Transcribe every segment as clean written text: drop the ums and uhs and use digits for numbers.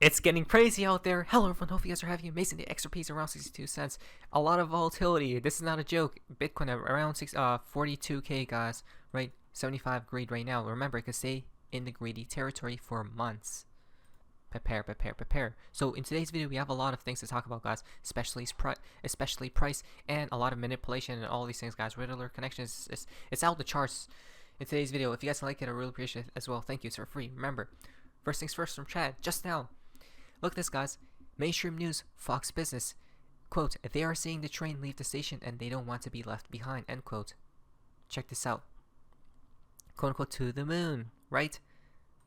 It's getting crazy out there. Hello everyone, hope you guys are having an amazing day. XRP is around 62 cents. A lot of volatility. This is not a joke. Bitcoin around 42k, guys. Right? 75 greed right now. Remember, it could stay in the greedy territory for months. Prepare, prepare, prepare. So in today's video, we have a lot of things to talk about, guys. Especially price and a lot of manipulation and all these things, guys. Riddler connections. It's out the charts in today's video. If you guys like it, I really appreciate it as well. Thank you. It's for free. Remember, first things first from Chad just now. Look at this, guys. Mainstream news, Fox Business. Quote, they are seeing the train leave the station and they don't want to be left behind, end quote. Check this out. Quote unquote, to the moon, right?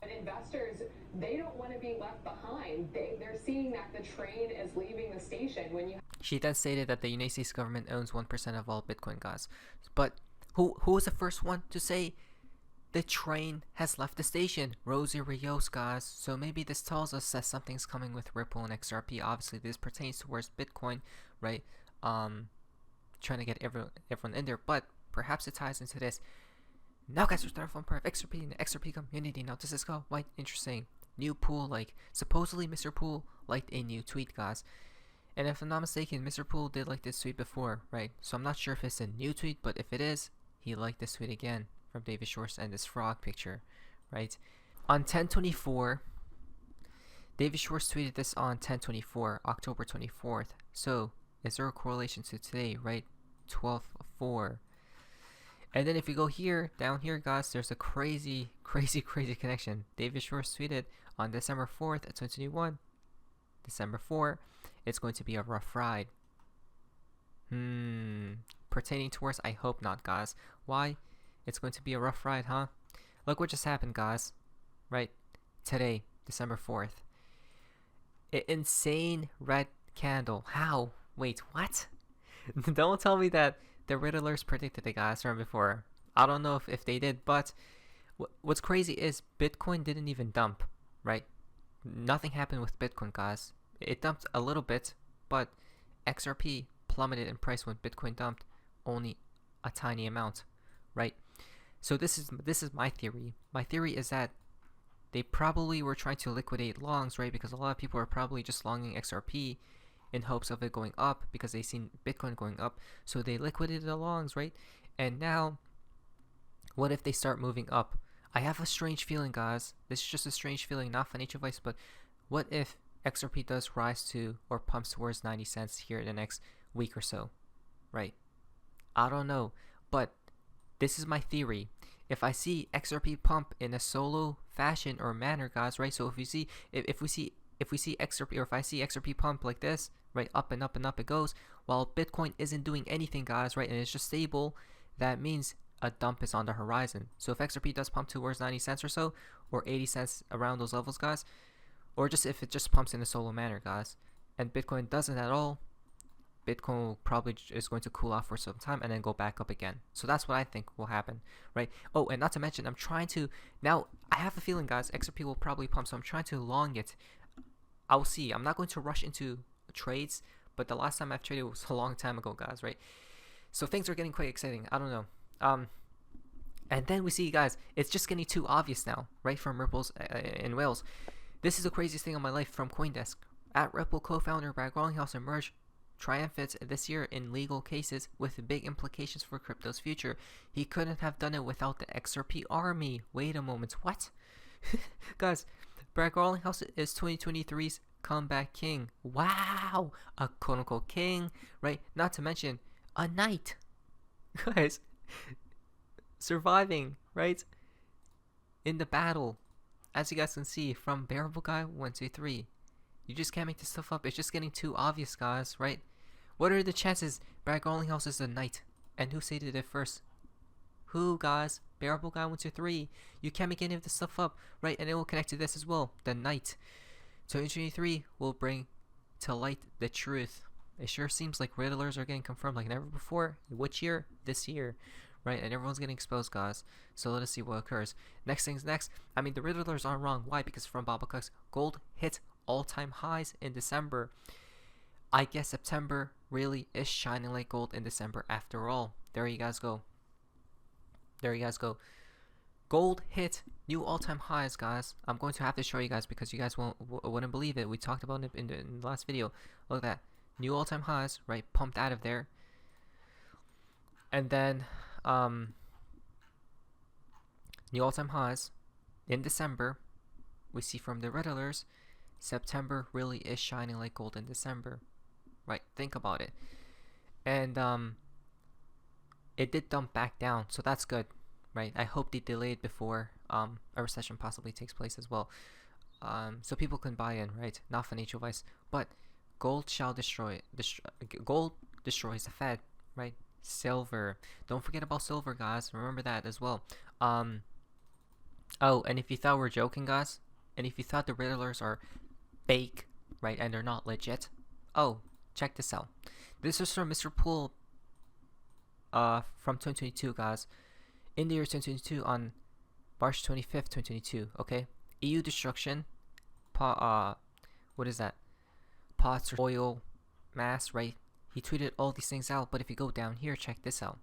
But investors, they don't want to be left behind. They're seeing that the train is leaving the station when you... She then stated that the United States government owns 1% of all Bitcoin, guys. But who was the first one to say the train has left the station? Rosie Rios, guys. So maybe this tells us that something's coming with Ripple and XRP. Obviously, this pertains towards Bitcoin, right? Trying to get everyone in there, but perhaps it ties into this. Now, guys, we're starting from part of XRP and the XRP community. Now, this is quite interesting. New Pool, like supposedly Mr. Pool liked a new tweet, guys. And if I'm not mistaken, Mr. Pool did like this tweet before, right? So I'm not sure if it's a new tweet, but if it is, he liked this tweet again from David Shorts and this frog picture, right? On 10/24, David Shorts tweeted this on 10/24, October 24th. So is there a correlation to today, right? 12/4. And then if you go here, down here, guys, there's a crazy connection. David Shorts tweeted on December 4th, 2021, December 4, it's going to be a rough ride. Pertaining towards, I hope not, guys. Why? It's going to be a rough ride, huh? Look what just happened, guys. Right? Today, December 4th. Insane red candle. How? Wait, what? Don't tell me that the Riddlers predicted it, guys, from before. I don't know if they did, but what's crazy is Bitcoin didn't even dump, right? Nothing happened with Bitcoin, guys. It dumped a little bit, but XRP plummeted in price when Bitcoin dumped only a tiny amount, right? So this is my theory. My theory is that they probably were trying to liquidate longs, right? Because a lot of people are probably just longing XRP in hopes of it going up because they seen Bitcoin going up. So they liquidated the longs, right? And now, what if they start moving up? I have a strange feeling, guys. This is just a strange feeling, not financial advice, but what if XRP does rise to or pumps towards 90 cents here in the next week or so, right? I don't know, but this is my theory. If I see XRP pump in a solo fashion or manner, guys, right? So if we see XRP, or if I see XRP pump like this, right, up and up and up it goes, while Bitcoin isn't doing anything, guys, right, and it's just stable, that means a dump is on the horizon. So if XRP does pump towards 90 cents or so, or 80 cents around those levels, guys, or just if it just pumps in a solo manner, guys, and Bitcoin doesn't at all, Bitcoin will probably is going to cool off for some time and then go back up again. So that's what I think will happen, right? Oh, and not to mention, I'm trying to, now I have a feeling, guys, XRP will probably pump, so I'm trying to long it. I'll see. I'm not going to rush into trades, but the last time I've traded was a long time ago, guys, right? So things are getting quite exciting. I don't know. And then we see, guys, it's just getting too obvious now, right? From Ripple's in Wales. This is the craziest thing on my life from CoinDesk. At Ripple, co-founder Brad Garlinghouse emerged triumphant this year in legal cases with big implications for crypto's future. He couldn't have done it without the XRP army. Wait a moment, what? Guys, Brad Garlinghouse is 2023's comeback king. Wow, a quote-unquote king, right? Not to mention a knight. Guys, surviving, right? In the battle, as you guys can see from Bearable Guy 123. You just can't make this stuff up. It's just getting too obvious, guys, right? What are the chances Brad Garlinghouse is a knight? And who stated it first? Who, guys? Bearable Guy 123. You can't make any of this stuff up, right? And it will connect to this as well. The knight. 2023 will bring to light the truth. It sure seems like Riddlers are getting confirmed like never before. Which year? This year, right? And everyone's getting exposed, guys. So let us see what occurs. Next things next. I mean, the Riddlers aren't wrong. Why? Because from Bobblecocks, gold hit all-time highs in December. I guess September really is shining like gold in December after all. There you guys go. Gold hit new all-time highs, guys. I'm going to have to show you guys because you guys wouldn't believe it. We talked about it in the last video. Look at that. New all-time highs, right? Pumped out of there. And then new all-time highs in December. We see from the Riddlers, September really is shining like gold in December, right? Think about it. And it did dump back down, so that's good, right? I hope they delay it before a recession possibly takes place as well, so people can buy in, right? Not financial advice, but gold shall destroy. Gold destroys the Fed, right? Silver, don't forget about silver, guys. Remember that as well. Oh, and if you thought we're joking, guys, and if you thought the Riddlers are fake, right, and they're not legit, oh, check this out. This is from Mr. Poole from 2022, guys. In the year 2022, on March 25th, 2022, okay? EU destruction, what is that? Pots or oil mass, right? He tweeted all these things out, but if you go down here, check this out.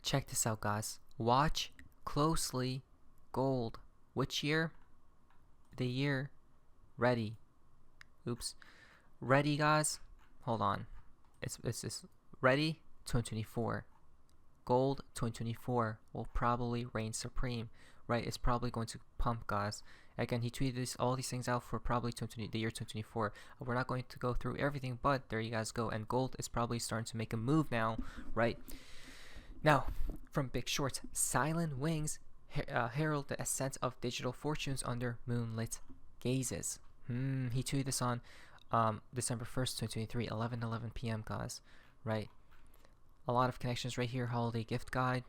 Check this out, guys. Watch closely gold. Which year? The year ready. Oops. Ready, guys. Hold on. It's ready 2024. Gold 2024 will probably reign supreme, right? It's probably going to pump, guys. Again, he tweeted all these things out for probably the year 2024. We're not going to go through everything, but there you guys go. And gold is probably starting to make a move now, right? Now, from Big Shorts, silent wings herald the ascent of digital fortunes under moonlit gazes. He tweeted this on December 1st, 2023, 11:11 p.m. guys, right? A lot of connections right here. Holiday gift guide.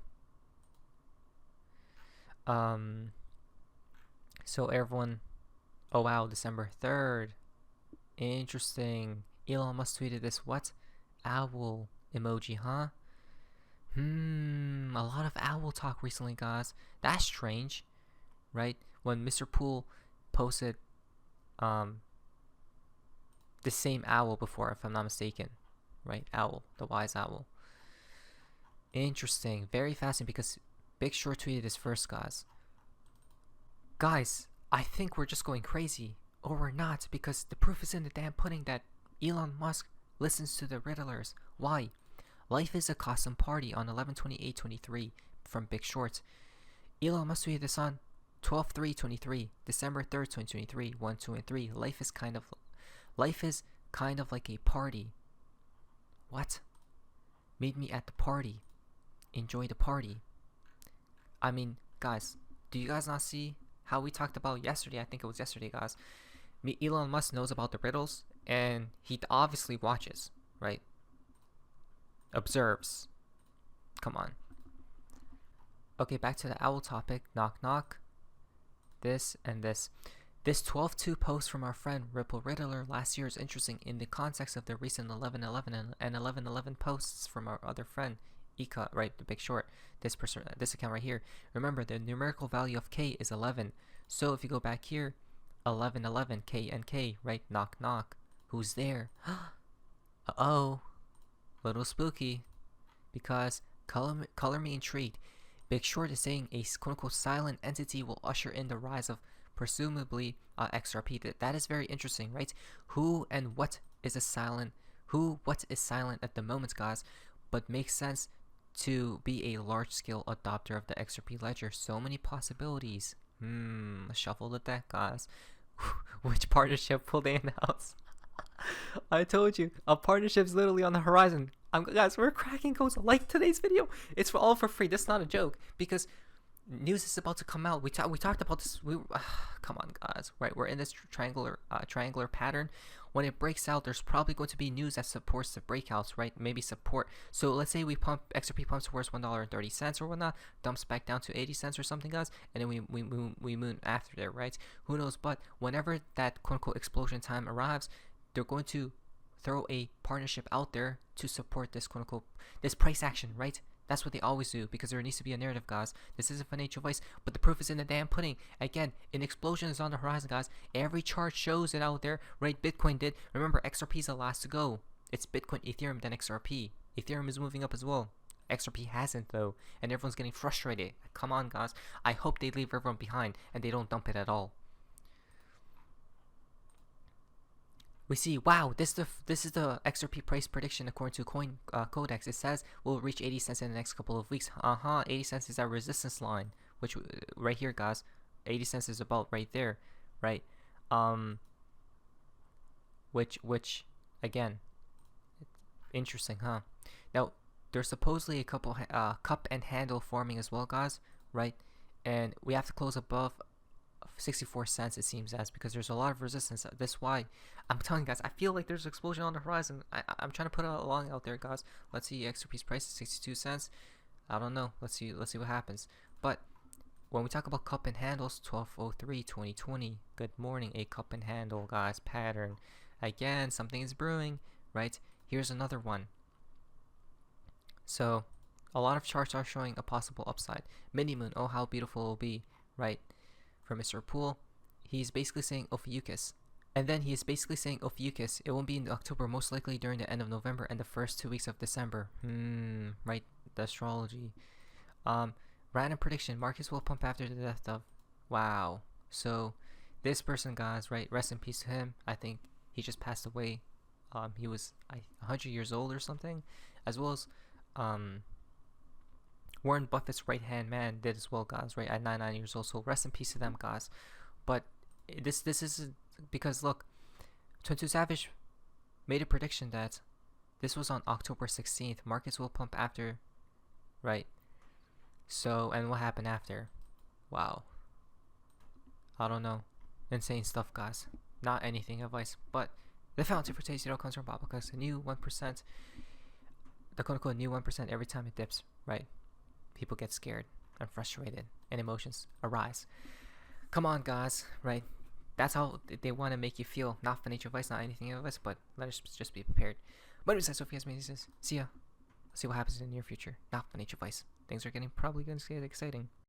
So everyone, oh wow, December 3rd. Interesting. Elon Musk tweeted this. What? Owl emoji, huh? A lot of owl talk recently, guys. That's strange, right? When Mr. Poole posted the same owl before, if I'm not mistaken, right? Owl, the wise owl. Interesting. Very fascinating because Big Short tweeted this first, guys. Guys, I think we're just going crazy, or we're not, because the proof is in the damn pudding that Elon Musk listens to the Riddlers. Why? Life is a custom party on 11/28/23 from Big Short. Elon Musk tweeted this on 12/3/23, December 3rd, 2023, 1, 2, and 3. Life is kind of like a party. What? Meet me at the party. Enjoy the party. I mean, guys, do you guys not see how we talked about yesterday? I think it was yesterday, guys. Elon Musk knows about the riddles, and he obviously watches, right? Observes. Come on. Okay, back to the owl topic. Knock, knock. This and this. This 12/2 post from our friend Ripple Riddler last year is interesting in the context of the recent 11/11 and 11/11 posts from our other friend Ika, right? The Big Short. This person, this account right here. Remember, the numerical value of K is 11. So if you go back here, 11/11 K and K, right? Knock, knock. Who's there? Uh-oh. Little spooky. Because color me intrigued. Big Short is saying a quote-unquote silent entity will usher in the rise of presumably XRP. That is very interesting, right? What is silent at the moment, guys, but makes sense to be a large-scale adopter of the XRP ledger. So many possibilities. Shuffle the deck, guys. Which partnership will they announce? I told you, a partnership's literally on the horizon. Guys, we're cracking codes like today's video. It's all for free. This is not a joke because news is about to come out. We talked about this. Come on, guys. Right, we're in this triangular pattern. When it breaks out, there's probably going to be news that supports the breakouts, right? Maybe support. So let's say we XRP pumps towards $1.30 or whatnot, dumps back down to 80 cents or something, guys, and then we moon after there, right? Who knows? But whenever that quote unquote explosion time arrives, they're going to throw a partnership out there to support this quote unquote this price action, right? That's what they always do because there needs to be a narrative, guys. This isn't financial advice, but the proof is in the damn pudding. Again, an explosion is on the horizon, guys. Every chart shows it out there, right? Bitcoin did. Remember, XRP is the last to go. It's Bitcoin, Ethereum, then XRP. Ethereum is moving up as well. XRP hasn't though, and everyone's getting frustrated. Come on, guys. I hope they leave everyone behind and they don't dump it at all. We see, wow, this is the XRP price prediction according to Coin Codex. It says we'll reach 80 cents in the next couple of weeks. 80 cents is our resistance line, which right here, guys. 80 cents is about right there, right? Which again, interesting, huh? Now there's supposedly a couple cup and handle forming as well, guys, right? And we have to close above 64 cents, it seems as, because there's a lot of resistance. That's why I'm telling you guys, I feel like there's an explosion on the horizon. I'm trying to put a long out there, guys. Let's see, XRP's price is 62 cents. I don't know. Let's see what happens. But when we talk about cup and handles, 1203 2020, good morning, a cup and handle, guys, pattern. Again, something is brewing, right? Here's another one. So a lot of charts are showing a possible upside. Mini moon, oh how beautiful it will be, right? For Mr. Poole, he's basically saying Ophiuchus. And then he is basically saying Ophiuchus, it won't be in October, most likely during the end of November and the first 2 weeks of December. Right, the astrology. Random prediction, markets will pump after the death of... Wow. So, this person, guys, right, rest in peace to him. I think he just passed away. He was 100 years old or something. As well as, Warren Buffett's right-hand man did as well, guys, right, at 99 years old. So rest in peace to them, guys. But this is because, look, 22 Savage made a prediction that this was on October 16th. Markets will pump after, right? So, and what happened after? Wow. I don't know. Insane stuff, guys. Not anything advice, but the fountain for today's video comes from Bob, because the new 1%, the quote-unquote new 1% every time it dips, right? People get scared and frustrated and emotions arise. Come on, guys, right? That's how they want to make you feel. Not financial advice, not anything advice, but let us just be prepared. But besides, so if you guys made this, see ya. See what happens in the near future. Not financial advice. Things are probably going to get exciting.